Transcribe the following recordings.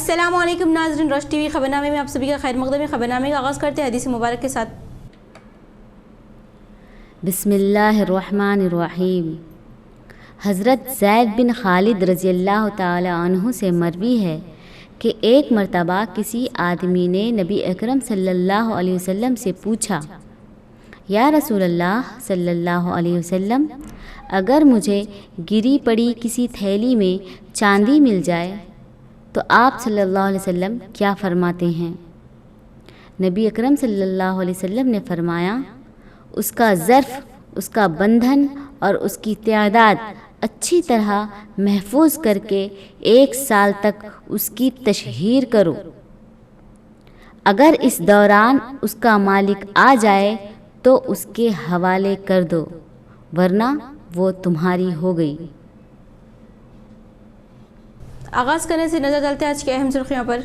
अस्सलामुअलैकुम नाज़रीन, रोश टीवी खबरनामे में आप सभी का खैर मक़दम है। खबरनामे का आगाज़ करते हैं हदीस मुबारक के साथ। बिस्मिल्लाहिर्रहमानिर्रहीम। हज़रत ज़ैद बिन खालिद रज़ियल्लाहु ताला अन्हु से मरवी है कि एक मर्तबा किसी आदमी ने नबी अकरम सल्लल्लाहु अलैहि वसल्लम से पूछा, या रसूलल्लाह सल्लल्लाहु अलैहि वसल्लम, अगर मुझे गिरी पड़ी किसी थैली में चांदी मिल जाए तो आप सल्लल्लाहु अलैहि वसल्लम क्या फरमाते हैं? नबी अकरम सल्लल्लाहु अलैहि वसल्लम ने फरमाया, उसका ज़र्फ़, उसका बंधन और उसकी तादाद अच्छी तरह महफूज करके 1 साल तक उसकी तशहीर करो। अगर इस दौरान उसका मालिक आ जाए तो उसके हवाले कर दो, वरना वो तुम्हारी हो गई। आगाज़ करने से नजर डालते हैं आज की अहम सुर्खियों पर।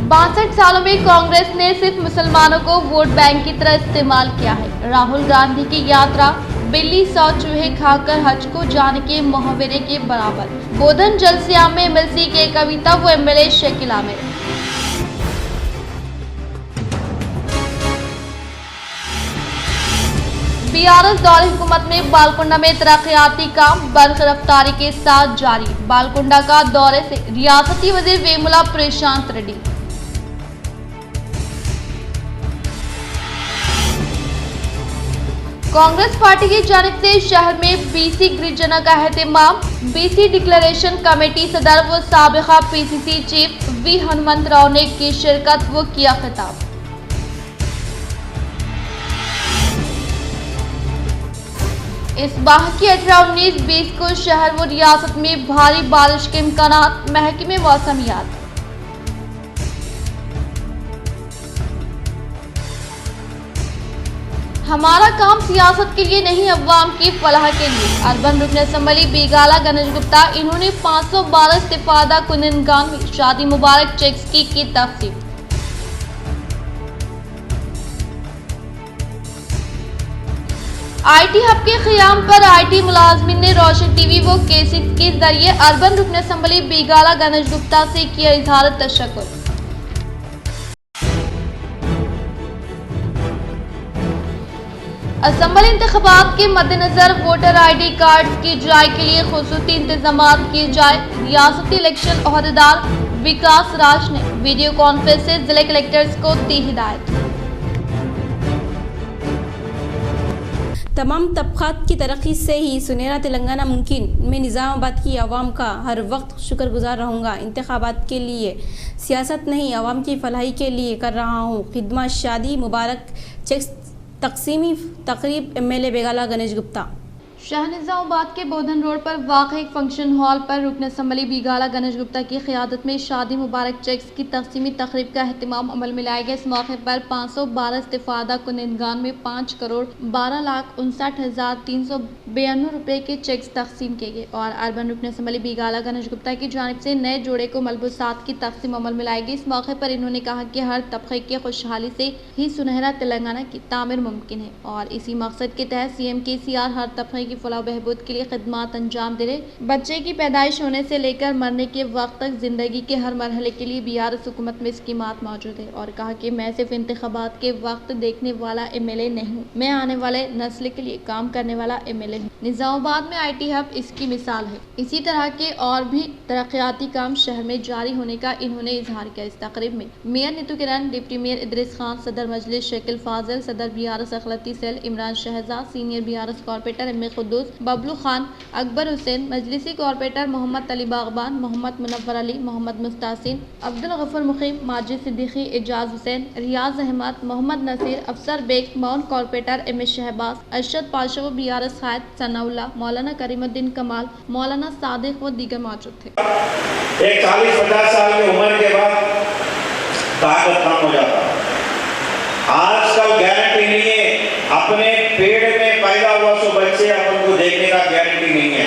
62 सालों में कांग्रेस ने सिर्फ मुसलमानों को वोट बैंक की तरह इस्तेमाल किया है। राहुल गांधी की यात्रा बिल्ली 100 चूहे खाकर हज को जाने के मुहावरे के बराबर। बोधन जलसिया में एमएलसी के कविता व एमएलए शकील आमिर। बीआरएस दौर हुकूमत में बालकुंडा में तरक्याती काम बर्ख रफ्तारी के साथ जारी। बालकुंडा का दौरे से रियासती वजीर वेमुला प्रशांत रेड्डी। कांग्रेस पार्टी की जानिब से शहर में बीसी गिरजना का एहतमाम। बीसी डिक्लेरेशन कमेटी सदर व साबिका पीसीसी चीफ वी हनुमंतराव ने की शिरकत व किया खिताब। इस माह की 18, 19, 20 को शहर व रियासत में भारी बारिश के इम्कानात। महकमे मौसमियात। हमारा काम सियासत के लिए नहीं, अव्वाम की फलाह के लिए। अर्बन रुकन असम्बली बेगाला गणेश गुप्ता, इन्होंने 512 इस्तिफादा कुनंदगान में शादी मुबारक चेक्स की तफसील। आईटी हब के क़याम पर आईटी मुलाजमिन ने रोशन टीवी व केसिट के जरिए अर्बन रुकन असम्बली बेगाला गणेश गुप्ता से किया इजहार तशक्कुर। असम्बली इंतखाबात के मद्देनजर वोटर ID कार्ड की जाए के लिए खुसूसी इंतजाम किए जाए। रियासती इलेक्शन ओहदेदार विकास राज ने वीडियो कॉन्फ्रेंस से जिले कलेक्टर्स को दी हिदायत। तमाम तबक़ात की तरक्की से ही सुनहरा तेलंगाना मुमकिन। मैं निज़ामाबाद की आवाम का हर वक्त शुक्रगुजार रहूँगा। इंतखाबात के लिए सियासत नहीं, आवाम की फलाही के लिए कर रहा हूँ खिदमत। शादी मुबारक चेक्स तकसीमी तकरीब एमएलए बेगाला गणेश गुप्ता। शाहनिजामाबाद के बोधन रोड पर वाक़ एक फंक्शन हॉल पर रुकन असम्बली बेगाला गणेश गुप्ता की क़यादत में शादी मुबारक चेक्स की तकसीमी तकरीब का अहतमाम अमल में लाया गया। इस मौके पर 512 इस्तिफादा कुनंदगान में 5,12,59,392 रुपये के चेक्स तकसीम किए गए और अर्बन रुकन असम्बली बेगाला गणेश गुप्ता की जानिब से नए जोड़े को मलबूसात की तकसीम अमल में लाई गई। इस मौके पर इन्होंने कहा कि हर तबके की खुशहाली से ही सुनहरा तेलंगाना की तामीर मुमकिन है और इसी मकसद के तहत CM KCR हर तबके की फलाह बहबूद के लिए खिदमत अंजाम दे रहे। बच्चे की पैदाइश होने से लेकर मरने के वक्त तक जिंदगी के हर मरहले के लिए बीआरएस हुकूमत में स्कीमात मौजूद है और कहा कि मैं सिर्फ इंतखाबात के वक्त देखने वाला MLA नहीं हूँ, मैं आने वाले नस्ल के लिए काम करने वाला MLA हूँ। निजामाबाद में IT हब इसकी मिसाल है। इसी तरह के और भी तरक्याती काम शहर में जारी होने का इन्होंने इजहार किया। इस तकरीब में mayor Neetu Kiran, deputy mayor Idris Khan, सदर मजलिस शकील फाजिल, सदर BRS अखलती cell Imran Shahzad, senior BRS corporator M Khuddus, Bablu Khan, Akbar Hussain, मजलिसी कॉर्पोरेटर मोहम्मद अली बागबान, मोहम्मद मुनव्वर अली, मोहम्मद मुस्तासिन, अब्दुल गफूर मुकीम, माजिद सिद्दीकी, एजाज हुसैन, रियाज अहमद, मोहम्मद नसीर, अफसर बेग, माउन corporator MS Shahbaz, Arshad Pasha, BRS खायद, सनाउल्ला, मौलाना करीमुद्दीन कमाल, मौलाना सादिक व दीगर मौजूद थे। एक 40-50 साल की उम्र के बाद ताकत कम हो जाता है। आजकल गारंटी नहीं है, अपने पेट में पैदा हुआ सो बच्चे अपन को देखने का गारंटी नहीं है।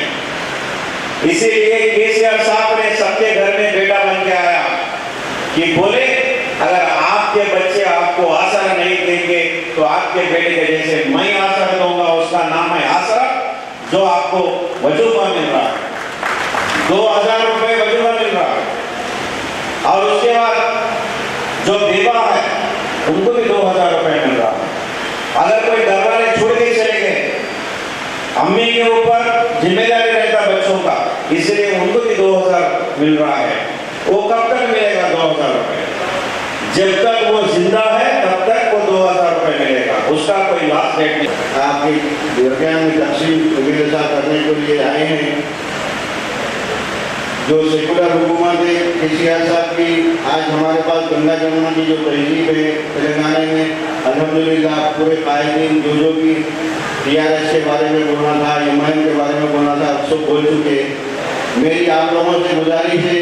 इसीलिए KCR साहब ने सबके घर में बेटा बन के आया कि बोले अगर आपके बच्चे आपको आसरा नहीं देंगे तो आपके बेटे के जैसे मैं आसरा दूंगा, उसका नाम है आसरा, जो आपको वजूफा मिल रहा है, 2000 रुपए वजूफा मिल रहा है। और उसके बाद जो बेवा है उनको भी 2000 रुपए मिल रहा है। अगर कोई घर वाले छोड़ के चले गए, अम्मी के ऊपर जिम्मेदारी रहता बच्चों का, इसलिए उनको भी 2000 मिल रहा है। वो कब तक मिलेगा 2000 रुपए? जब तक वो जिंदा है तब तक वो 2000 रुपए मिलेगा, उसका कोई लास्ट डेट नहीं। आपकी दरगाह में तकसीम वगैरह करने के लिए आए हैं। जो सेकुलर हुकूमत है केसीआर साहब की, आज हमारे पास गंगा जमुना की जो तहजीब है तेलंगाना में, अल्हम्दुलिल्लाह पूरे कायदीन जो भी टीआरएस के बारे में बोलना था, एमआईएम के बारे में बोलना था, सब बोल चुके हैं। मेरी आप लोगों से गुजारिश है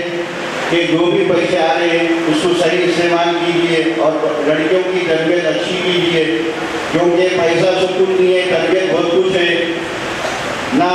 कि जो भी पैसे आ रहे हैं उसको सही इस्तेमाल कीजिए और लड़कियों की तरबियत अच्छी कीजिए, क्योंकि पैसा सब कुछ नहीं है, तरबियत बहुत कुछ है ना।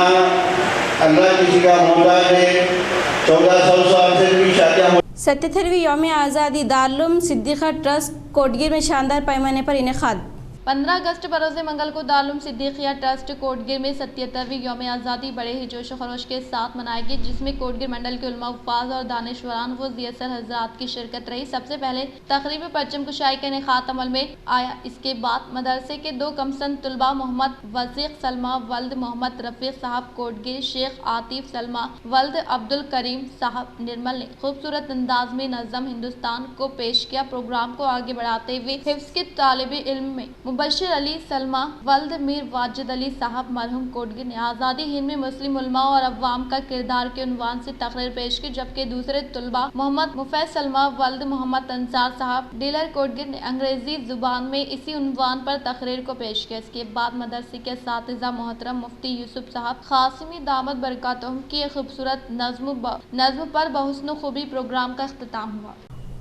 अल्लाह किसी का मोहताज है। 1400 साल से भी शादियाँ 77वीं यौम आज़ादी दारुल सिद्दीक़ा ट्रस्ट कोटगिर में शानदार पैमाने पर इनेकाद। 15 अगस्त बरोज़ मंगल को दारुल सिद्दीक़िया ट्रस्ट कोटगिर में 77वीं यौम आज़ादी बड़े ही जोश खरोश के साथ मनाएगी, जिसमें कोटगिर मंडल के उलमा, उफ़ाज़ और दानिशवरान व ज़ियसर हज़रात की शिरकत रही। सबसे पहले तक़रीब परचम कुशाई का इनेकाद अमल में आया। इसके बाद मदरसे के 2 कमसन तलबा मोहम्मद वसीक़ सलमा वल्द मोहम्मद रफ़ीक़ साहब कोटगिर, शेख आतिफ सलमा वल्द अब्दुल करीम साहब निर्मल ने खूबसूरत अंदाज में नज़म हिंदुस्तान को पेश किया। प्रोग्राम को आगे बढ़ाते हुए हिफ्ज़ के तालिब इल्म में मुबश्शिर अली सलमा वल्द मीर वाजिद अली साहब मरहूम कोटगिर ने आज़ादी हिंद में मुस्लिम उलमा और अवाम का किरदार के उन्वान से तकरीर पेश की, जबकि दूसरे तुलबा मोहम्मद मुफैज़ सलमा वल्द मोहम्मद अंसार साहब डीलर कोटगिर ने अंग्रेजी जुबान में इसी उन्वान पर तकरीर को पेश किया। इसके बाद मदरसे के असातिज़ा मोहतरम मुफ्ती यूसुफ साहब क़ासिमी दामद बरकातहुम की खूबसूरत नज़्म पर बहुस्न खूबी प्रोग्राम का इख्तिताम हुआ।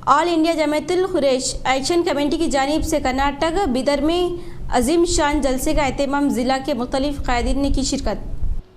ऑल इंडिया जमायतुल खुरैश एक्शन कमेटी की जानिब से कर्नाटक बिदर में अजीम शान जलसे का एहतमाम, ज़िला के मुख्तलिफ कायदीन ने की शिरकत।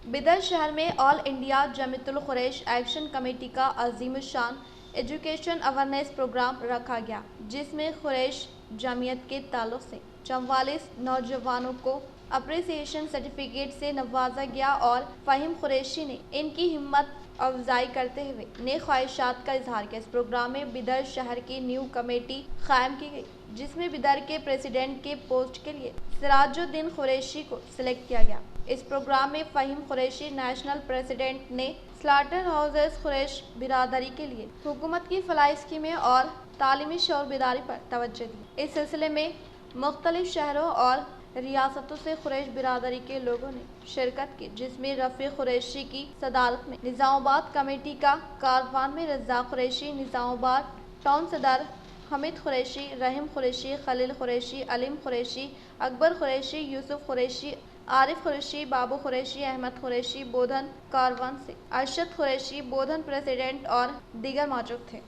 बिदर शहर में ऑल इंडिया जमायतुल खुरैश एक्शन कमेटी का अजीम शान एजुकेशन अवेयरनेस प्रोग्राम रखा गया, जिसमें खुरैश जमीयत के ताल्लुक़ से 44 नौजवानों को अप्रिसिएशन सर्टिफिकेट से नवाजा गया और फ़हीम कुरैशी ने इनकी हिम्मत अफजाई करते हुए नेक ख्वाहिशात का इजहार किया। इस प्रोग्राम में बिदर शहर की न्यू कमेटी कायम की गई, जिसमें बिदर के प्रेसिडेंट के पोस्ट के लिए सिराजुद्दीन कुरैशी को सिलेक्ट किया गया। इस प्रोग्राम में फ़हीम कुरैशी नेशनल प्रेसिडेंट ने स्लाटर हाउसेस कुरैश बिरादरी के लिए हुकूमत की फलाही स्कीमें और तालीमी शौर बेदारी पर तवज्जो दी। इस सिलसिले में मुख्तलिफ शहरों और रियासतों से कुरैश बिरादरी के लोगों ने शिरकत की, जिसमें रफ़ीक़ कुरैशी की सदारत में निज़ामाबाद कमेटी का कारवान में रज़ाक कुरैशी, निज़ामाबाद टाउन सदर हमीद कुरैशी, रहीम कुरैशी, खलील कुरैशी, अलीम कुरैशी, अकबर कुरैशी, यूसुफ कुरैशी, आरिफ कुरैशी, बाबू कुरैशी, अहमद कुरैशी, बोधन कारवान से अरशद कुरैशी, बोधन प्रेसिडेंट और दीगर मौजूद थे।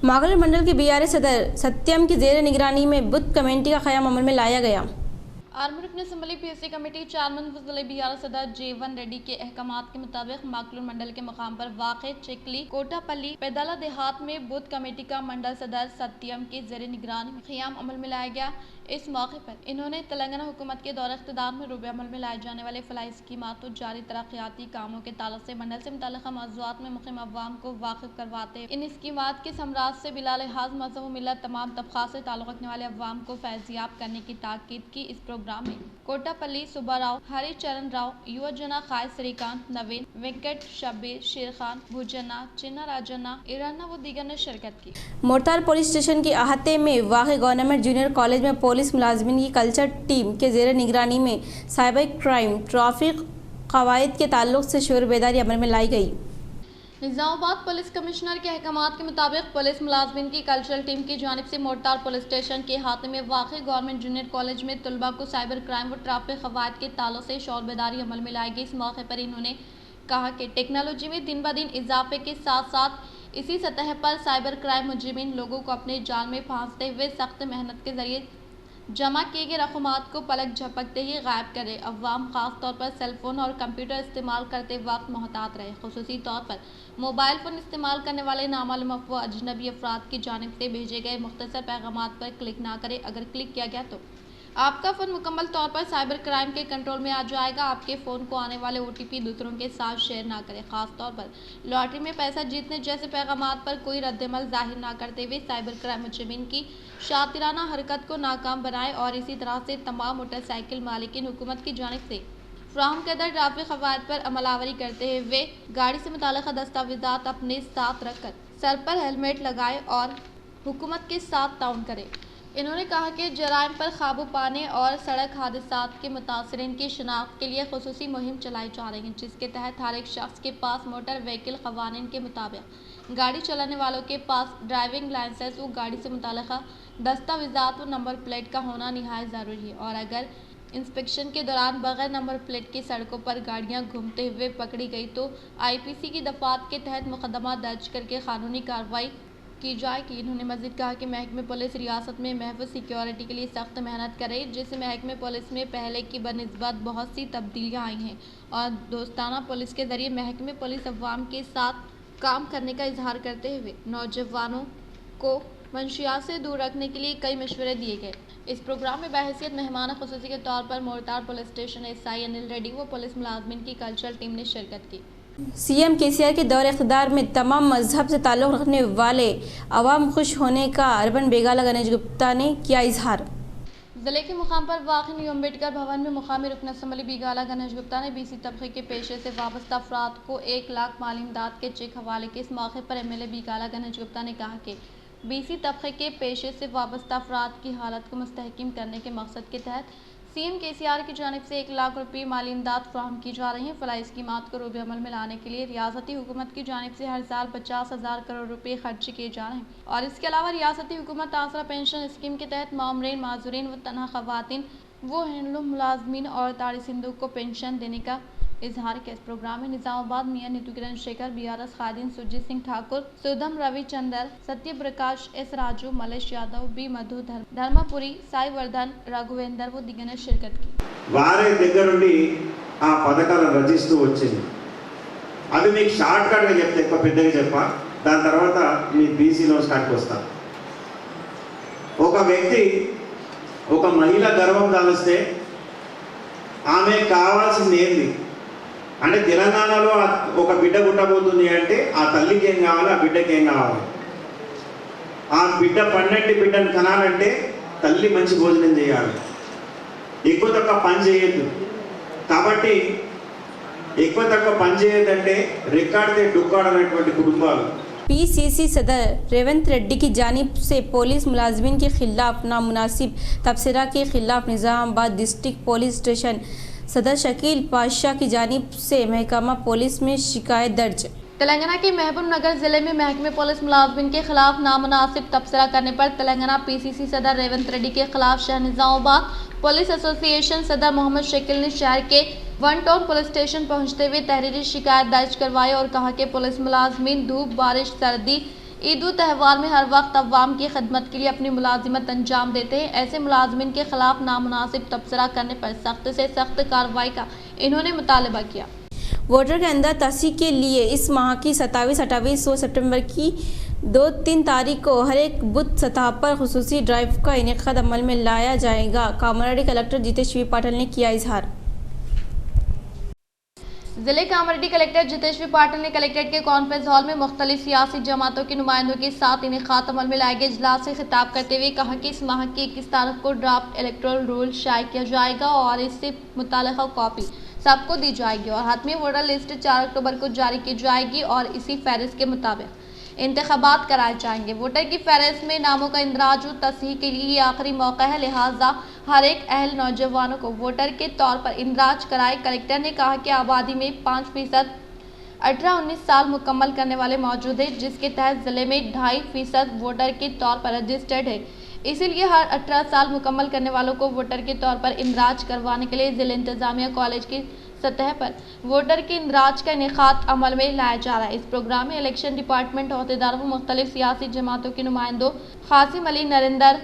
मागल मंडल के BRS सदर सत्यम की ज़ेर निगरानी में बुद्ध कमेटी का क़याम अमल में लाया गया। आर्मी रुकन असम्बली PSC कमेटी चेयरमैन फजल BRS सदर J1 रेड्डी के अहकामात के मुताबिक माकलूर मंडल के मकाम पर वाक़े चिकली कोटापल्ली पैदला देहात में बुद्ध कमेटी का मंडल सदर सत्यम के ज़ेर निगरानी में क़याम अमल में लाया गया। इस मौके पर इन्होंने तेलंगाना हुकूमत के दौर इक़्तिदार में रूबे अमल में लाए जाने वाले फलाही स्कीमात और जारी तरक्याती कामों के ताल्लुक़ से मंडल से मुतल्लिक़ा मौज़ूआत में मुक़ीम अवाम को वाकिफ़ करवाते इन स्कीमात के समरात से बिला लिहाज मज़हब व मिल्लत तमाम तबक़ात से ताल्लुक़ रखने वाले अवाम को फैज़याब करने की ताकीद की। इस प्रोग्राम में कोटापल्ली सुब्बा राव, हरिचरण राव, युवजना खाय श्रीकांत, नवीन, वेंकट, शब्बीर, शेर खान, भुजना, चिन्ना राजना, इराना व दीगर ने शिरकत की। मोरताल पुलिस स्टेशन के अहाते में वाक़ गवर्नमेंट जूनियर कॉलेज में पुलिस मुलाजमिन की कल्चर टीम के ज़ेर निगरानी में साइबर क्राइम, ट्रैफिक क़वाइद के ताल्लुक़ से शोर बेदारी अमल में लाई गई। निज़ामाबाद पुलिस कमिश्नर के अहकामात के मुताबिक पुलिस मुलाजमिन की कल्चरल टीम की जानिब से मोरताल पुलिस स्टेशन के अहाते में वाक़ गवर्नमेंट जूनियर कॉलेज में तलबा को साइबर क्राइम व ट्रैफिक क़वाइद के ताल्लुक़ से शोर बेदारी अमल में लाई गई। इस मौके पर इन्होंने कहा कि टेक्नोलॉजी में दिन ब दिन इजाफे के साथ साथ इसी सतह पर साइबर क्राइम मुजरिमीन लोगों को अपने जाल में फांसते हुए सख्त मेहनत के ज़रिए जमा किए गए रकूमात को पलक झपकते ही गायब करे। अवाम ख़ास तौर पर सेलफोन और कंप्यूटर इस्तेमाल करते वक्त मोहतात रहे, खुसूसी तौर पर मोबाइल फ़ोन इस्तेमाल करने वाले नामालूम व अजनबी अफराद की जानिब से भेजे गए मुख्तसर पैगामात पर क्लिक ना करें। अगर क्लिक किया गया तो आपका फ़ोन मुकम्मल तौर पर साइबर क्राइम के कंट्रोल में आ जाएगा। आपके फ़ोन को आने वाले OTP दूसरों के साथ शेयर ना करें। ख़ास तौर पर लॉटरी में पैसा जीतने जैसे पैगामात पर कोई रद्दमल जाहिर ना करते हुए साइबर क्राइम मुजरिमीन की शातिराना हरकत को नाकाम बनाएं। और इसी तरह से तमाम मोटरसाइकिल मालिकीन हुकूमत की जानिब से फ्राहम करदा ट्रैफिक क़वायद पर अमलावरी करते हुए गाड़ी से मुताल्लिक़ दस्तावेज़ात अपने साथ रखकर सर पर हेलमेट लगाएं और हुकूमत के साथ ताउन करें। इन्होंने कहा कि जराइम पर काबू पाने और सड़क हादसात के मुतासरीन की शिनाख्त के लिए खुसूसी मुहिम चलाई जा रही है, जिसके तहत हर एक शख्स के पास मोटर व्हीकल क़वानीन के मुताबिक गाड़ी चलाने वालों के पास ड्राइविंग लाइसेंस व गाड़ी से मुताल्लिक़ दस्तावेज़ात व नंबर प्लेट का होना निहायत ज़रूरी है। और अगर इंस्पेक्शन के दौरान बगैर नंबर प्लेट की सड़कों पर गाड़ियां घूमते हुए पकड़ी गई तो IPC की दफ़ात के तहत मुकदमा दर्ज करके कानूनी कार्रवाई की जाएगी। इन्होंने मज़ीद कहा कि महकमे पुलिस रियासत में महफूज सिक्योरिटी के लिए सख्त मेहनत कर रही है, जिससे महकमे पुलिस में पहले की बनिस्बत बहुत सी तब्दीलियाँ आई हैं और दोस्ताना पुलिस के ज़रिए महकमे पुलिस अवाम के साथ काम करने का इजहार करते हुए नौजवानों को मंशियात से दूर रखने के लिए कई मशवरे दिए गए। इस प्रोग्राम में बहैसियत मेहमान खुसूसी के तौर पर मोरतार police station SI Anil Reddy व पुलिस मुलाजमीन की कल्चरल टीम ने शिरकत की। CM KCR के दौर इख्तियार में तमाम मजहब से ताल्लुक़ रखने वाले अवाम खुश होने का अर्बन बेगाला गणेश गुप्ता ने किया इजहार। जिले के मुकाम पर वाक़ न्यू अम्बेडकर भवन में मुकामी रुकन असम्बली बेगाला गणेश गुप्ता ने BC तबके के पेशे से वाबस्ता अफराद को 1 लाख माली इमदाद के चेक हवाले के इस मौके पर MLA बेगाला गणेश गुप्ता ने कहा कि BC तबके के पेशे से वाबस्ता अफराद की हालत को मुस्तहकम करने के मकसद के तहत CM KCR की जानिब से 1 लाख रुपये माली इमदाद फ्राहम की जा रही है। फलाही स्कीमात को रूबे अमल में लाने के लिए रियासती हुकूमत की जानिब से हर साल 50,000 करोड़ रुपये खर्च किए जा रहे हैं। और इसके अलावा रियासती हुकूमत आसरा पेंशन स्कीम के तहत मामरीन, माजूरीन व तनहा खवातीन वो हैंडलूम मुलाजमीन और ताड़ी सिंधु को पेंशन देने का इजहार किया। इस प्रोग्राम में निजामाबाद मियाँ नीतू किरण Shekhar, BRS खादिन, Surjit Singh Thakur, Sudham Ravichander, Satya Prakash S Raju, Mallesh Yadav, B मधु, धर्मपुरी, साई वर्धन, रघुवेंद्र व दिग्गज ने शिरकत की। వారి దగ్గర నుండి ఆ పథకాలను రచిస్తూ వచ్చింది. అవి మీకు షార్ట్ కట్గా చెప్తే ఎక్కువ పెద్దగా చెప్పా, దాని తర్వాత మీ BCలో స్టార్ట్కి వస్తా. ఒక వ్యక్తి ఒక మహిళ గర్భం దాల్స్తే ఆమె కావాల్సింది ఏంది అంటే తెలంగాణలో ఒక బిడ్డ పుట్టబోతుంది అంటే ఆ తల్లికి ఏం కావాలి, ఆ బిడ్డకి ఏం కావాలి. ఆ బిడ్డ పన్నెండు బిడ్డను కనాలంటే తల్లి మంచి భోజనం చేయాలి, ఎక్కువ తక్కువ పని చేయొద్దు. కాబట్టి ఎక్కువ తక్కువ పని చేయొద్దంటే రెక్కాడితే డుక్కాడనటువంటి కుటుంబాలు. PCC सदर रेवंत रेड्डी की जानिब से पुलिस मुलाजमीन के खिलाफ नामुनासिब तबसरा के खिलाफ निज़ामाबाद डिस्ट्रिक्ट पुलिस स्टेशन सदर शकील पाशाह की जानिब से महकमा पुलिस में शिकायत दर्ज। तेलंगाना के महबूब नगर जिले में महकमे पुलिस मुलाजमीन के खिलाफ नामुनासिब तबसरा करने पर तेलंगाना PCC सदर रेवंत रेड्डी के खिलाफ शहर निज़ामाबाद पुलिस एसोसिएशन सदर मोहम्मद शकील ने शहर के 1 टाउन पुलिस स्टेशन पहुंचते हुए तहरीरी शिकायत दर्ज करवाई और कहा कि पुलिस मुलाजमीन धूप, बारिश, सर्दी, ईद उल त्यौहार में हर वक्त अवाम की खिदमत के लिए अपनी मुलाजिमत अंजाम देते हैं। ऐसे मुलाजमीन के खिलाफ नामुनासिब तबसरा करने पर सख्त से सख्त कार्रवाई का इन्होंने मुतालबा किया। वोटर के अंदर तस्दीक के लिए इस माह की 27, 28 और सितंबर की 2-3 तारीख को हर एक बूथ सतह पर खुसूसी ड्राइव का इनेकाद अमल में लाया जाएगा। कामारेड्डी कलेक्टर जितेश वी पाटिल ने किया इजहार। जिले कामारेड्डी कलेक्टर जितेश वी पाटिल ने कलेक्ट्रेट के कॉन्फ्रेंस हॉल में मुख्तलिफ सियासी जमातों के नुमाइंदों के साथ इनेकाद अमल में लाए गए इजलास से खिताब करते हुए कहा कि इस माह की 21 तारीख को ड्राफ्ट इलेक्टोरल रूल शाये किया जाएगा और इससे मुताल्लिक़ा कॉपी सबको दी जाएगी और हतमी वोटर लिस्ट 4 अक्टूबर को जारी की जाएगी और इसी फहरिस्त के मुताबिक इंतखाबात कराए जाएंगे। वोटर की फहरिस्त में नामों का इंदराज और तस्हीह के लिए ये आखिरी मौका है, लिहाजा हर एक अहल नौजवानों को वोटर के तौर पर इंदराज कराए। कलेक्टर ने कहा कि आबादी में 5% 18-19 साल मुकम्मल करने वाले मौजूद है, जिसके तहत जिले में 2.5% वोटर के तौर पर रजिस्टर्ड है। इसीलिए हर 18 साल मुकम्मल करने वालों को वोटर के तौर पर इंदराज करवाने के लिए जिला इंतजामिया कॉलेज की सतह पर वोटर के इंदराज का इनेकाद अमल में लाया जा रहा है। इस प्रोग्राम में इलेक्शन डिपार्टमेंट अहदेदारों व मुख्तलिफ सियासी जमातों के नुमाइंदों कासिम अली, नरेंद्र,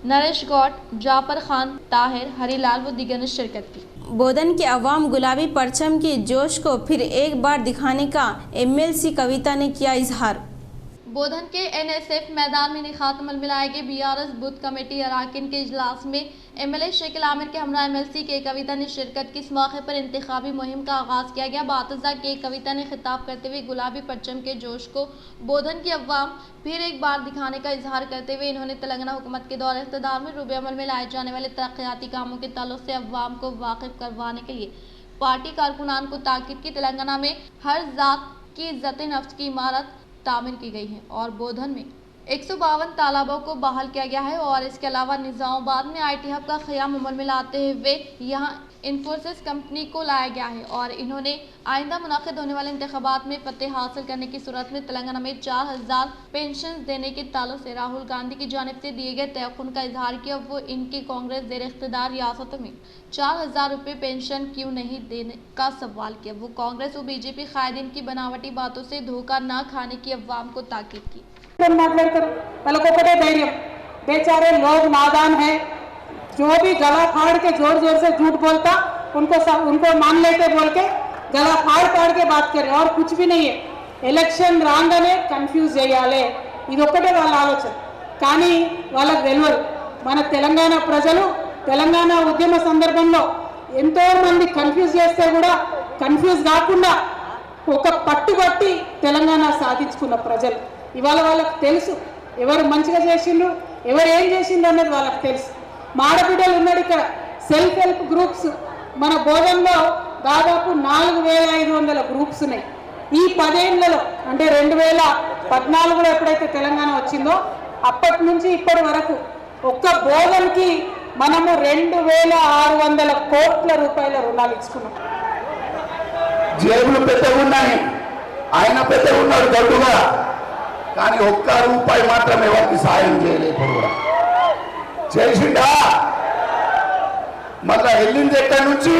नरेश गौड़, जाफर खान, ताहिर, हरीलाल व दीगर ने शिरकत की। बोधन के अवाम गुलाबी परचम के जोश को फिर एक बार दिखाने का MLC कविता ने किया इजहार। बोधन के NSF मैदान में इनेकाद अमल में लाए गए BRS बूथ कमेटी अराकिन के इजलास में MLA शकील आमिर के हमरा MLC के कविता ने शिरकत की। इस मौके पर इंतखाबी मुहिम का आगाज किया गया। बातजा के कविता ने खिताब करते हुए गुलाबी परचम के जोश को बोधन की अवाम फिर एक बार दिखाने का इजहार करते हुए इन्होंने तेलंगाना हुकूमत के दौर इख्तिदार में रूबे अमल में लाए जाने वाले तरक्याती कामों के ताल्लुक से अवाम को वाकिफ करवाने के लिए पार्टी कारकुनान को ताकीद की। तेलंगाना में हर जात की इज्जत नफ्स की इमारत तामीर की गई है और बोधन में 152 तालाबों को बहाल किया गया है और इसके अलावा निजामाबाद में IT हब का क़याम अमल में लाते हुए यहाँ इन्फोसिस कंपनी को लाया गया है और इन्होंने आइंदा मुनाकिद होने वाले इंतखाबात में फतेह हासिल करने की सूरत में तेलंगाना में 4000 पेंशन देने के ताल्लुक से राहुल गांधी की जानिब से दिए गए तयक़ुन का इजहार किया। वो इनकी कांग्रेस ज़ेर इख्तिदार रियासतों में 4000 रुपये पेंशन क्यों नहीं देने का सवाल किया। वो कांग्रेस और BJP कायदीन की बनावटी बातों से धोखा न खाने की अवाम को ताकीद की। बेचारे लोग नादान है, जो भी गला फाड़ के जोर जोर से झूठ बोलता उनको मान लेते बोल के गला फाड़ के बात करे और कुछ भी नहीं है। एलेक्शन रांगने कन्फ्यूज చేయాలి ఇదొక్కటే వాళ్ళ ఆలోచన కానీ వాళ్ళకి తెలియదు మన తెలంగాణ ప్రజలు తెలంగాణ ఉద్యమ సందర్భంలో ఎంతో మంది కన్ఫ్యూజ్ చేస్తే కూడా కన్ఫ్యూజ్ కాకుండా ఒక పట్టుబట్టి తెలంగాణ సాధించుకున్న ప్రజలు ఇవాళ వాళ్ళకి తెలుసు ఎవరు మంచిగా చేసిండ్రు ఎవరు ఏం చేసిండ్రు అనేది వాళ్ళకి తెలుసు। మాడబిడ్డలు ఉన్నాడు ఇక్కడ సెల్ఫ్ హెల్ప్ గ్రూప్స్ మన బోధనలో దాదాపు 4500 గ్రూప్స్ ఉన్నాయి। ఈ 10 ఏళ్లలో అంటే 2014లో ఎప్పుడైతే తెలంగాణ వచ్చిందో అప్పటి నుంచి ఇప్పటి వరకు ఒక్క బోధనకి మనము 2600 కోట్ల రూపాయల రుణాలు ఇచ్చుకున్నాం। జేబులు పెద్దగా ఉన్నాయి, ఆయన పెద్దగా ఉన్నాడు గడువుగా, కానీ ఒక్క రూపాయి మాత్రం ఎవరికి సాయం చేయలేదు కూడా చేసిండా। మళ్ళా వెళ్ళింది ఎక్కడి నుంచి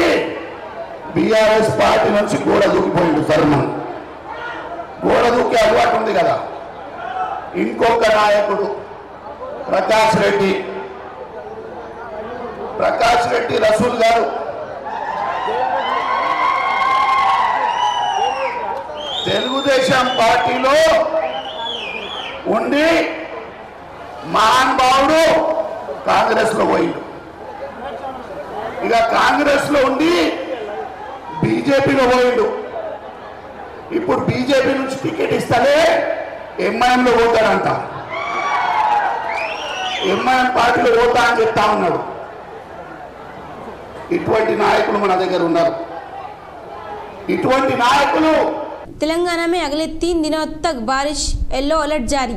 BRS పార్టీ నుంచి గోడ దూకిపోయింది సర్మన్, గోడ దూకే అలవాటు ఉంది కదా। ఇంకొక నాయకుడు ప్రకాష్ రెడ్డి రసూల్ గారు తెలుగుదేశం పార్టీలో ఉండి మహానుభావుడు కాంగ్రెస్ లో పోయిండు, ఇక కాంగ్రెస్ లో ఉండి బీజేపీలో పోయిండు। ఇప్పుడు బీజేపీ నుంచి టికెట్ ఇస్తలే MIM లో పోతాడంట, MIM పార్టీలో పోతా అని చెప్తా ఉన్నాడు। ఇటువంటి నాయకులు మన దగ్గర ఉన్నారు। ఇటువంటి నాయకులు तेलंगाना में अगले 3 दिनों तक बारिश येलो अलर्ट जारी।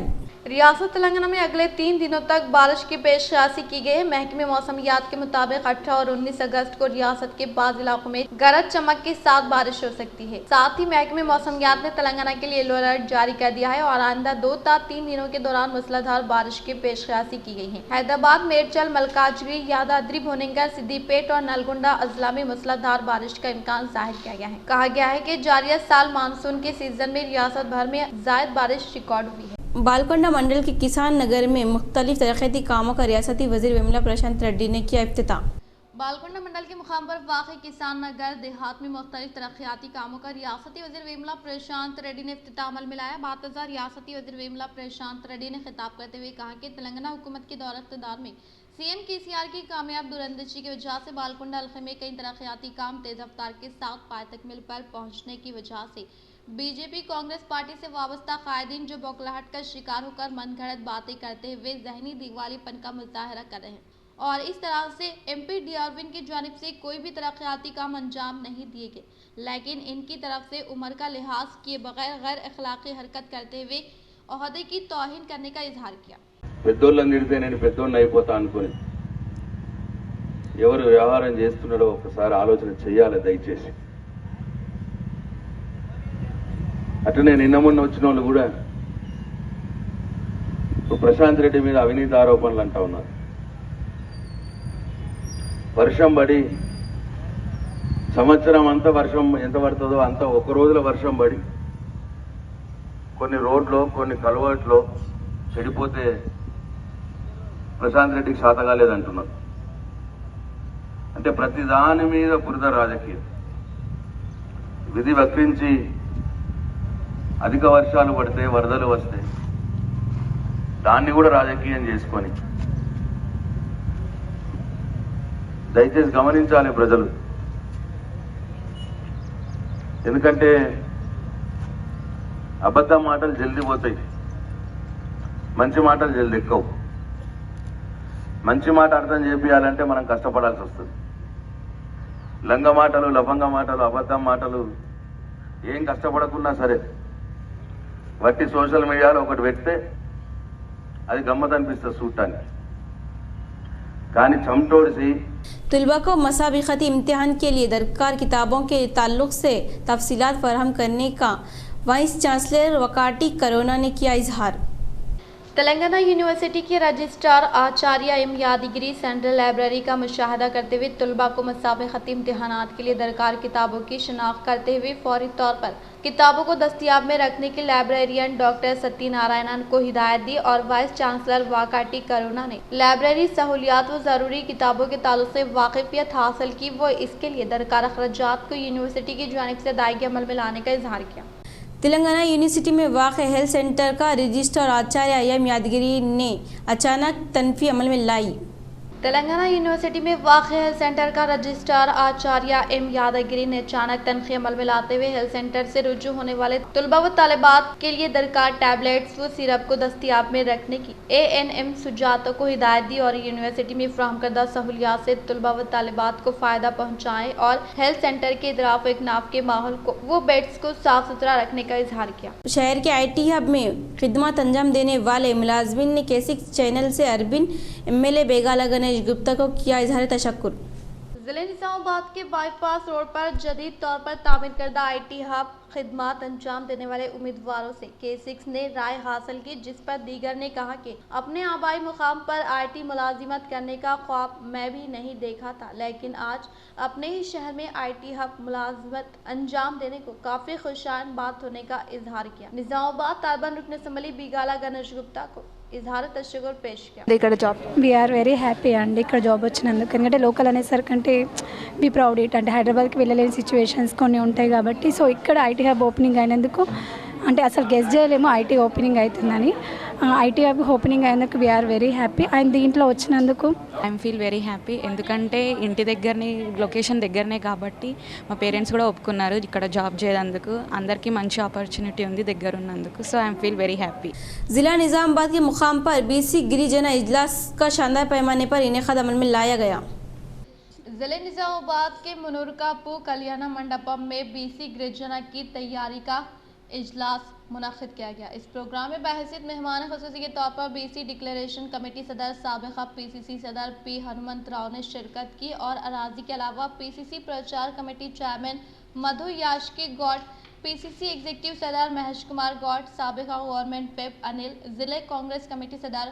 रियासत तेलंगाना में अगले 3 दिनों तक बारिश की पेशकशी की गई है। महकमे मौसमियात के मुताबिक 18 और 19 अगस्त को रियासत के बाद इलाकों में गरज चमक के साथ बारिश हो सकती है। साथ ही महकमे मौसमियात ने तेलंगाना के लिए येलो अलर्ट जारी कर दिया है और आइंदा 2 या 3 दिनों के दौरान मूसलाधार बारिश की पेशकशी की गई है। हैदराबाद, मेडचल, मलकाजगिरी, यादाद्री, भुवनेश्वर, सिद्दीपेट और नलगोंडा अजला में मूसलाधार बारिश का इम्कान जाहिर किया गया है। कहा गया है कि जारिया साल मानसून के सीजन में रियासत भर में जायद बारिश रिकॉर्ड हुई है। बालकोंडा मंडल के किसान नगर में मुख्तलिफ तरक्याती कामों का रियासती वजीर विमला प्रशांत रेड्डी ने किया इफ्तिताह। बालकोंडा मंडल के मुकाम पर वाक़ किसान नगर देहात में मुख्तलिफ तरक्याती कामों का रियासती वजीर विमला प्रशांत रेड्डी ने इफ्तिताह अमल में लाया। बातजा रियासती वजीर विमला प्रशांत रेड्डी ने खिताब करते हुए कहा कि तेलंगाना हुकूमत के दौर इख्तिदार में CM KCR की कामयाब दूरंदेशी की वजह से बालकोंडा हल्के में कई तरक्याती काम तेज रफ्तार के साथ पाए तकमील पर पहुंचने की वजह से BJP कांग्रेस पार्टी से वाबस्ता कायदीन जो बौखलाहट का शिकार होकर मनगढ़ंत बातें करते हुए जहनी दिवालीपन का मुजाहरा कर रहे हैं और इस तरह से MP DRWIN की जानिब से कोई भी तरक्याती काम अंजाम नहीं दिए गए, लेकिन इनकी तरफ से उम्र का लिहाज किए बगैर गैर अखलाकी हरकत करते हुए ओहदे की तौहीन करने का इजहार किया। పెద్దోళ్ళని తిడితే నేను పెద్దోళ్ళని అయిపోతా అనుకుని ఎవరు వ్యవహారం చేస్తున్నాడో ఒకసారి ఆలోచన చేయాలి దయచేసి। అట్లనే నిన్న మొన్న వచ్చిన వాళ్ళు కూడా ఇప్పుడు ప్రశాంత్ రెడ్డి మీద అవినీతి ఆరోపణలు అంటా ఉన్నారు। వర్షం పడి సంవత్సరం అంతా వర్షం ఎంత పడుతుందో అంత ఒక రోజుల వర్షం పడి కొన్ని రోడ్లో కొన్ని కల్వర్ట్లో చెడిపోతే ప్రశాంత్ రెడ్డికి శాత కాలేదంటున్నారు। అంటే ప్రతి దాని మీద బురద రాజకీయం, విధి వక్రించి అధిక వర్షాలు పడితే వరదలు వస్తాయి, దాన్ని కూడా రాజకీయం చేసుకొని దయచేసి గమనించాలి ప్రజలు. ఎందుకంటే అబద్ధ మాటలు జల్దీ పోతాయి, మంచి మాటలు జల్దీ ఎక్కవు. మంచి మాట అర్థం చేపియాలంటే మనం కష్టపడాల్సి వస్తుంది. లంగ మాటలు, లఫంగ మాటలు, అబద్ధం మాటలు ఏం కష్టపడకున్నా సరే వట్టి సోషల్ మీడియాలో ఒకటి పెడితే అది గమ్మత్ అనిపిస్తుంది చూడటానికి. కానీ చమటోడిసి तलबा को मसाबिक़ती इम्तिहान के लिए दरकार किताबों के ताल्लुक़ से तफसीलात फराहम करने का वाइस चांसलर वकाटी करोना ने किया इजहार। तेलंगाना यूनिवर्सिटी के रजिस्ट्रार आचार्य एम यादगिरी सेंट्रल लाइब्रेरी का मुशाहदा करते हुए तलबा को मुसाबिक़ती इम्तिहानात के लिए दरकार किताबों की शिनाख्त करते हुए फौरी तौर पर किताबों को दस्तियाब में रखने की लाइब्रेरियन डॉक्टर सत्यनारायणन को हिदायत दी और वाइस चांसलर वाकाटी करुणा ने लाइब्रेरी सहूलियात व ज़रूरी किताबों के ताल्लुक से वाकिफियत हासिल की वो इसके लिए दरकार अखराजात को यूनिवर्सिटी की जानिब से अदायगी अमल में लाने का इजहार किया। तेलंगाना यूनिवर्सिटी में वाक़ हेल्थ सेंटर का रजिस्ट्रार आचार्य एम यादगिरी ने अचानक तनफी अमल में लाई। तेलंगाना यूनिवर्सिटी में वाक़ हेल्थ सेंटर का रजिस्ट्रार आचार्य एम यादगिरी ने अचानक तनखी अमल में लाते हुए हेल्थ सेंटर से रुजू होने वाले तलबा व तालिबात के लिए दरकार टैबलेट्स व सिरप को दस्तियाब में रखने की ANM सुजातों को हिदायत दी और यूनिवर्सिटी में फ्राहम करदा सहूलियात से तलबा व तालिबात को फ़ायदा पहुँचाएँ और हेल्थ सेंटर के इतराफ़ इकनाफ़ के माहौल को व बेड्स को साफ़ सुथरा रखने का इजहार किया। शहर के IT हब में खिदमत अंजाम देने वाले मुलाजमिन ने केसिक्स चैनल से अरबिन MLA बेगाला गणेश गुप्ता को किया इजहार तशक्कुर। जिले निजामाबाद के बाईपास रोड पर जदीद तौर पर तामीर करदा IT हब खिदमत अंजाम देने वाले उम्मीदवारों से K6 ने राय हासिल की, जिस पर दीगर ने कहा कि अपने आबाई मुकाम पर IT मुलाजिमत करने का ख्वाब मैं भी नहीं देखा था, लेकिन आज अपने ही शहर में IT हब मुलाजिमत अंजाम देने को काफ़ी खुशाइन बात होने का इजहार किया। निजामाबाद तालिबान रुकन असम्बली बीगाला गणेश गुप्ता को इजहार तशक्कुर पेश किया। ఇక్కడ జాబ్ వీఆర్ వెరీ హ్యాపీ అండి ఇక్కడ జాబ్ వచ్చినందుకు. ఎందుకంటే లోకల్ అనేసరికంటే బీ ప్రౌడ్ ఇట్ అంటే హైదరాబాద్కి వెళ్ళలేని సిచ్యువేషన్స్ కొన్ని ఉంటాయి కాబట్టి సో ఇక్కడ IT హబ్ ఓపెనింగ్ అయినందుకు అంటే అసలు గెస్ చేయలేము IT ఓపెనింగ్ అవుతుందని. IT హబ్ ఓపెనింగ్ అయినందుకు వీఆర్ వెరీ హ్యాపీ అండ్ దీంట్లో వచ్చినందుకు ఐఎమ్ ఫీల్ వెరీ హ్యాపీ. ఎందుకంటే ఇంటి దగ్గరనే లొకేషన్ దగ్గరనే కాబట్టి మా పేరెంట్స్ కూడా ఒప్పుకున్నారు ఇక్కడ జాబ్ చేయడానికి. అందరికీ మంచి ఆపర్చునిటీ ఉంది దగ్గర ఉన్నందుకు. So I'm feel very happy. जिला निज़ामाबाद के मुकाम पर BC गिरिजना इजलास का शानदार पैमाने पर इनेकाद अमल में लाया गया। जिले निजामाबाद के मुनूरकापू कल्याणा मंडपम में BC गिरिजना की तैयारी का इजलास मुनक़िद किया गया। इस प्रोग्राम में बहसीत मेहमान ख़ुसूसी के तौर पर BC डिक्लेरेशन कमेटी सदर साबिक़ा PCC सदर P हनुमंत राव ने शिरकत की और अराजी के अलावा PCC प्रचार committee chairman Madhu Yashki Goud, PCC executive सदर महेश कुमार गौड, साबिक़ा गवर्नमेंट विप अनिल, ज़िले कांग्रेस कमेटी सदर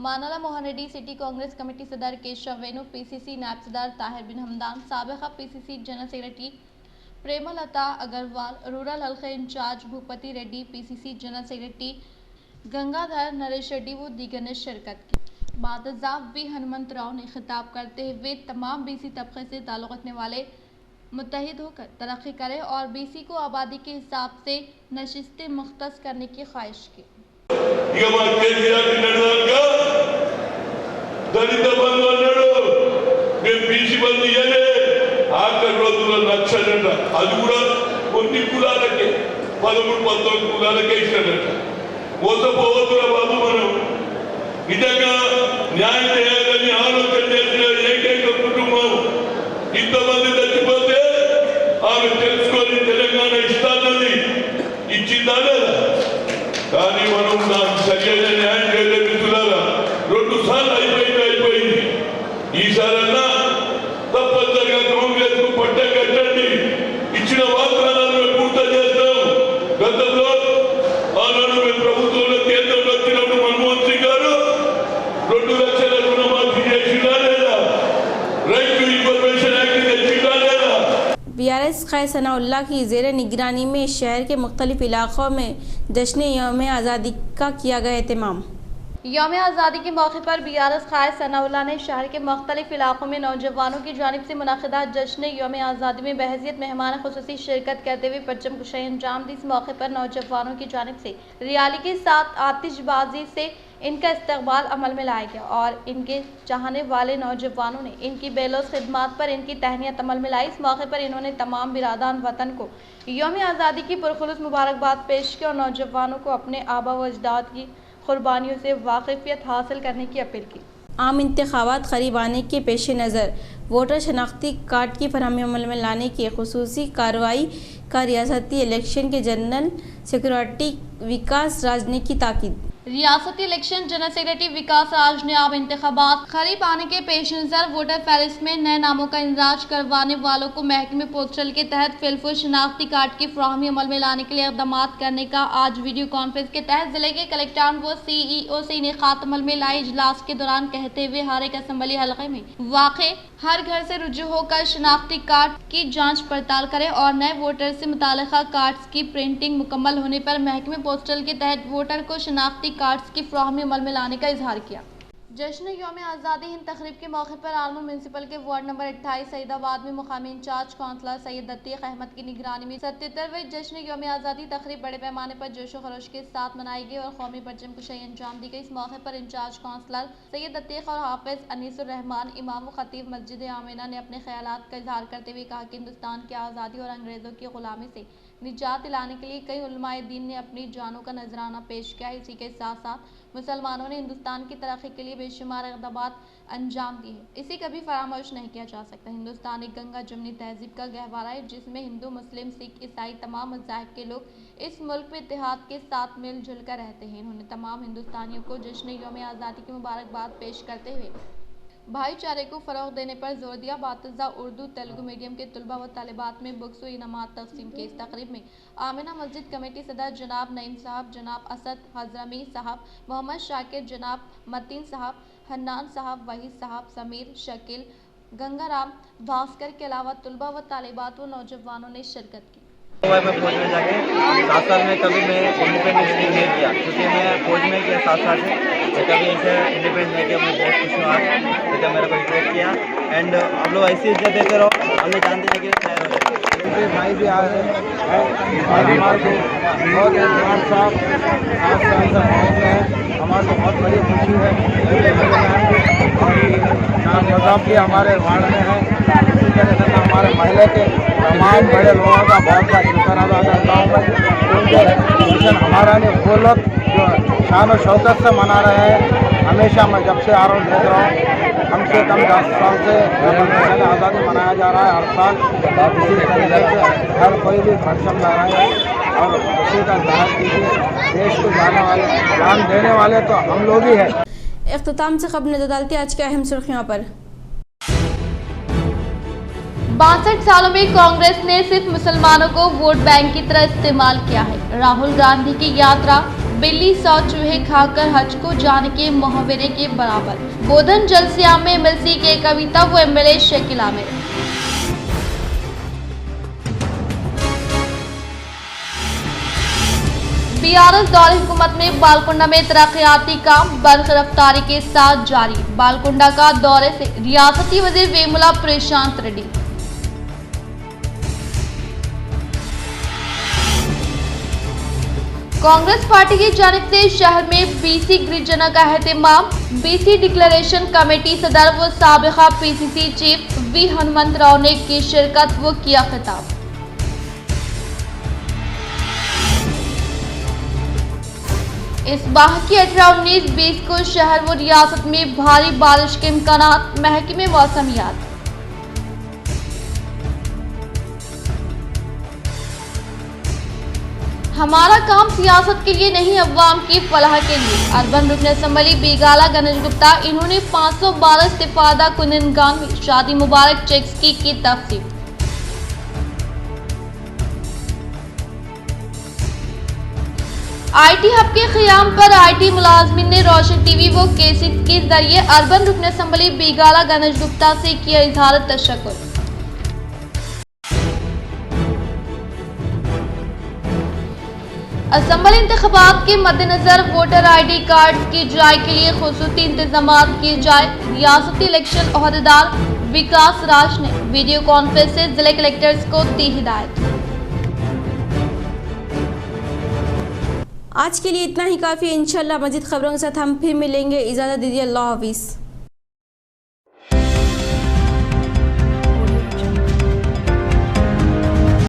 मानाला मोहन रेड्डी, सिटी कांग्रेस कमेटी सदर केशव वेणु, PCC नायब सदर ताहिर बिन हमदान, साबिक़ा PCC general secretary Premlata Agarwal, rural हल्के incharge Bhupathi Reddy, PCC general secretary Gangadhar Naresh Reddy व दीगर ने शिरकत की। बादशाह V हनुमंत राव ने खिताब करते हुए तमाम BC तबके से ताल्लुक़ रखने वाले मुत्तहिद होकर तरक्की करें और BC को आबादी के हिसाब से नशिस्तें मुख्तस करने की ख्वाहिश की। ఆఖరి రోజుల్లో లక్షలంట, అది కూడా కొన్ని కులాలకే 13-14 కులాలకే ఇస్తాడట. మోసపోవద్దురా బాబు, మనం నిజంగా న్యాయం చేయాలని ఆలోచన చేసిన ఏకైక కుటుంబం. ఇంతమంది చచ్చిపోతే ఆమె తెలుసుకొని తెలంగాణ ఇస్తానని ఇచ్చిందా లేదా? కానీ మనం దానికి సరైన న్యాయం చేయలేదు. మిత్రులారా, 2 సార్లు అయిపోయింది. ఈసారన్నా తప్పనిసరిగా కాంగ్రెస్ కు పట్ట కట్టండి. ఇచ్చిన వాగ్దానాలను పూర్తి చేస్తాం. గతంలో ఆనాడు మేము ప్రభుత్వంలో కేంద్రంలో వచ్చినప్పుడు మన్మోహన్ సింగ్ గారు 2 లక్షల రుణమాఫీ చేసిందా లేదా? రైట్ టు ఇన్ఫర్మేషన్ యాక్ట్ తెచ్చిందా లేదా? BRS ख़ैर सनाउल्लाह की ज़ेर निगरानी में शहर के मुख्तलिफ इलाक़ों में जश्न यौम आज़ादी का किया गया एहतमाम। यौम आज़ादी के मौके पर BRS क़ायद सनाउल्लाह ने शहर के मुख्तलिफ इलाकों में नौजवानों की जानिब से मुनक़िदा जश्न यौम आज़ादी में बहैसियत मेहमान ख़ुसूसी शिरकत करते हुए परचम कुशाई अंजाम दी। इस मौके पर नौजवानों की जानिब से रियाली के साथ आतिशबाजी से इनका इस्तकबाल अमल में लाया गया और इनके चाहने वाले नौजवानों ने इनकी बेलौस खिदमात पर इनकी तहनीत अमल में लाई। इस मौके पर इन्होंने तमाम बिरादान वतन को यौम आज़ादी की पुरखुलूस मुबारकबाद पेश की और नौजवानों को अपने आबा व अजदाद की कुर्बानियों से वाकिफियत हासिल करने की अपील की। आम इंतखाबात करीब आने के पेश नज़र वोटर शनाख्ती कार्ड की फरहमी अमल में लाने की खुसूसी कार्रवाई का रियासती इलेक्शन के जनरल सेक्रेटरी विकास राज ने की ताकीद। रियासती इलेक्शन जनरल सेक्रेटरी विकास राज ने आम इंतखाबात करीब आने के पेश नज़र वोटर फहरिस्त में नए नामों का इंदराज करवाने वालों को महकमे पोस्टल के तहत फिलफुल शनाख्ती कार्ड की फराहमी अमल में लाने के लिए इक़दाम करने का आज वीडियो कॉन्फ्रेंस के तहत जिले के कलेक्टर व CEO से इनेकात अमल में लाए इजलास के दौरान कहते हुए हर एक असम्बली हल्के में वाक़े हर घर से रुजू होकर शनाख्ती कार्ड की जाँच पड़ताल करें और नए वोटर से मुताल्लिक़ा कार्ड्स की प्रिंटिंग मुकम्मल होने पर महकमे पोस्टल के तहत वोटर को शनाख्ती कार्ड्स की फराहमी अमल में लाने का इजहार किया। जश्न यौम आज़ादी हिंद तकरीब के मौके पर आलमू म्यूनसिपल के वार्ड नंबर 28 सईदाबाद में मुकामी इंचार्ज काउंसलर सैयद अतीक अहमद की निगरानी में 77वें जश्न यौम आज़ादी तकरीब बड़े पैमाने पर जोशो खरोश के साथ मनाई गई और कौमी परचम कुशाई अंजाम दी गई। इस मौके पर इंचार्ज काउंसलर सैयद अतीक और हाफिज अनीसुर रहमान इमाम व खतीब मस्जिद आमिना ने अपने ख्यालात का इजहार करते हुए कहा कि हिंदुस्तान की आज़ादी और अंग्रेज़ों की गुलामी से निजात दिलाने के लिए कई उलमाए दीन ने अपनी जानों का नजराना पेश किया। इसी के साथ साथ मुसलमानों ने हिंदुस्तान की तरक्की के लिए बेशुमार इक़दामात अंजाम दिए। इसे कभी फरामोश नहीं किया जा सकता। हिंदुस्तान एक गंगा जमनी तहजीब का गहवारा है जिसमें हिंदू मुस्लिम सिख ईसाई तमाम मज़ाहिब के लोग इस मुल्क में इत्तेहाद के साथ मिलजुल कर रहते हैं। उन्होंने तमाम हिंदुस्तानियों को जश्न यौम आज़ादी की मुबारकबाद पेश करते हुए भाईचारे को फ़रोग़ देने पर जोर दिया। बातज़ा उर्दू तेलुगु मीडियम के तलबा व तालिबात में बुक्स व इनामात तक़सीम के। इस तक़रीब में आमिना मस्जिद कमेटी सदर जनाब नईम साहब, जनाब असद हज़रमी साहब, मोहम्मद शाकिर, जनाब मतीन साहब, हन्नान साहब, वहीद साहब, समीर, शकील, गंगाराम, भास्कर के अलावा तलबा व तालिबात व नौजवानों ने शिरकत की। मैं फौज में जाके 7 साल में कभी मैं इंडिपेंडेंस नहीं किया क्योंकि मैं फौज में किया 7 साल से मैं कभी ऐसे इंडिपेंडेंस नहीं किया। मैं बहुत खुश हूँ आज तो मेरा कोई ट्रेड किया एंड आप लोग ऐसी इज्जत देते रहो। हमने जानते हैं कि खैर हो जाए भाई भी आ रहे हैं और हमारे को बहुत इमाम साहब 7 साल से फौज में है। हमारे को बहुत बड़ी खुशी है और मज़हब भी हमारे वार्ड में है। इसी तरह से हमारे महल्ले के तमाम बड़े लोगों का बहुत सा शुक्र अदा करता हूँ क्योंकि हमारा ने वो लोग जो शान और शौकत से मना रहे हैं। हमेशा मैं जब से आ रहा हूँ देख रहा हूँ कम से कम 10 साल से आज़ादी मनाया जा रहा है हर साल। इसी तरीके से हर कोई भी परचम ला रहा है और उसी का इज़हार कीजिए। देश को जान देने वाले तो हम लोग ही हैं। इख्तिताम से खबर नजर डालते आज के अहम सुर्खियों पर। 62 सालों में कांग्रेस ने सिर्फ मुसलमानों को वोट बैंक की तरह इस्तेमाल किया है। राहुल गांधी की यात्रा बिल्ली 100 चूहे खाकर हज को जाने के मुहावरे के बराबर। बोधन जलसिया में MLC के कविता व MLA शकील आमिर। BRS दौरे हुकूमत में बालकुंडा में तरक्याती काम बर्ख रफ्तारी के साथ जारी। बालकुंडा का दौरे से रियासती वजीर वेमुला प्रशांत रेड्डी। कांग्रेस पार्टी की जानिब से शहर में BC गिरजना का एहतमाम। BC डिक्लेरेशन कमेटी सदर व साबिका PCC चीफ V हनुमंतराव ने की शिरकत व किया खिताब। इस माह की 18, 19, 20 को शहर व रियासत में भारी बारिश के इम्कानात। महकमे मौसमियात। हमारा काम सियासत के लिए नहीं अवाम की फलाह के लिए। अर्बन रुकन असम्बली बेगाला गणेश गुप्ता। इन्होंने 512 इस्तिफादा कुनगान में शादी मुबारक चेक्स की तकसीम। IT हब के क़याम पर IT मुलाजमिन ने रोशन TV व K6 के जरिए अर्बन रुकन असम्बली बेगाला गणेश गुप्ता से किया इजहार तशक्कुर। असम्बली इंतखाबात के मद्देनजर वोटर ID कार्ड की जांच के लिए खुसूसी इंतजाम किए जाए। रियासती इलेक्शन ओहदेदार विकास राज ने वीडियो कॉन्फ्रेंस से जिले कलेक्टर्स को दी हिदायत। आज के लिए इतना ही काफ़ी है। इंशाल्लाह मज़ीद खबरों के साथ हम फिर मिलेंगे। इजाज़त दीजिए। अल्लाह हाफिज़।